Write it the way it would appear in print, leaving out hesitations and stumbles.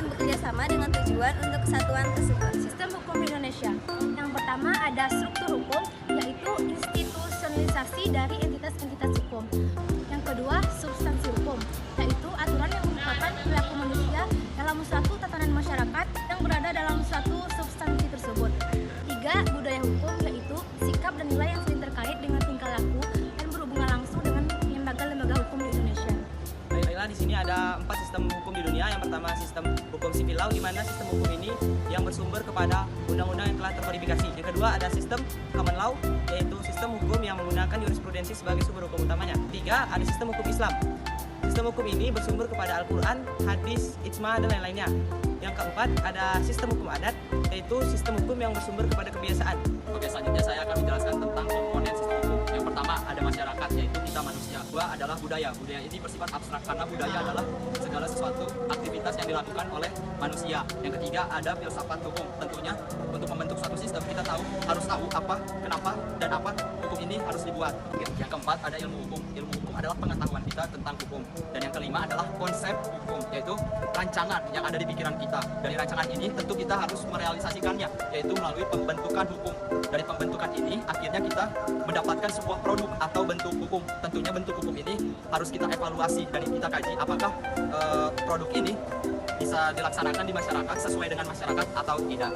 bekerja sama dengan tujuan untuk kesatuan tersebut. Sistem hukum di Indonesia. Yang pertama ada struktur hukum, yaitu institusionalisasi dari entitas-entitas hukum. Yang kedua, substansi hukum, yaitu aturan yang merupakan perilaku manusia dalam suatu tatanan masyarakat yang berada dalam suatu substansi tersebut. Tiga, budaya hukum, yaitu sikap dan nilai yang sering terkait dengan tingkah laku dan berhubungan langsung dengan lembaga-lembaga hukum di Indonesia. Baiklah, di sini ada 4 sistem hukum di dunia. Yang pertama sistem hukum sivil law, di mana sistem hukum ini yang bersumber kepada undang-undang yang telah terkodifikasi. Yang kedua ada sistem common law, yaitu sistem hukum yang menggunakan jurisprudensi sebagai sumber hukum utamanya. Tiga, ada sistem hukum Islam. Sistem hukum ini bersumber kepada Al-Quran, hadis, ijma, dan lain-lainnya. Yang keempat ada sistem hukum adat, yaitu sistem hukum yang bersumber kepada kebiasaan. Oke, selanjutnya saya akan menjelaskan tentang komponen sistem hukum. Yang pertama ada masyarakat, yaitu kita manusia. Dua adalah budaya. Budaya ini bersifat abstrak karena budaya adalah segala sesuatu aktivitas yang dilakukan oleh manusia. Yang ketiga ada filsafat hukum. Tentunya untuk membentuk suatu sistem kita harus tahu apa, kenapa, dan apa hukum ini harus dibuat. Yang keempat ada ilmu hukum. Ilmu hukum adalah pengetahuan kita tentang hukum. Dan yang kelima adalah konsep hukum, yaitu rancangan yang ada di pikiran kita. Dari rancangan ini tentu kita harus merealisasikannya, yaitu melalui pembentukan hukum. Dari pembentukan ini akhirnya kita mendapatkan sebuah produk atau bentuk hukum. Tentunya bentuk hukum ini harus kita evaluasi dan kita kaji apakah produk ini bisa dilaksanakan di masyarakat sesuai dengan masyarakat atau tidak.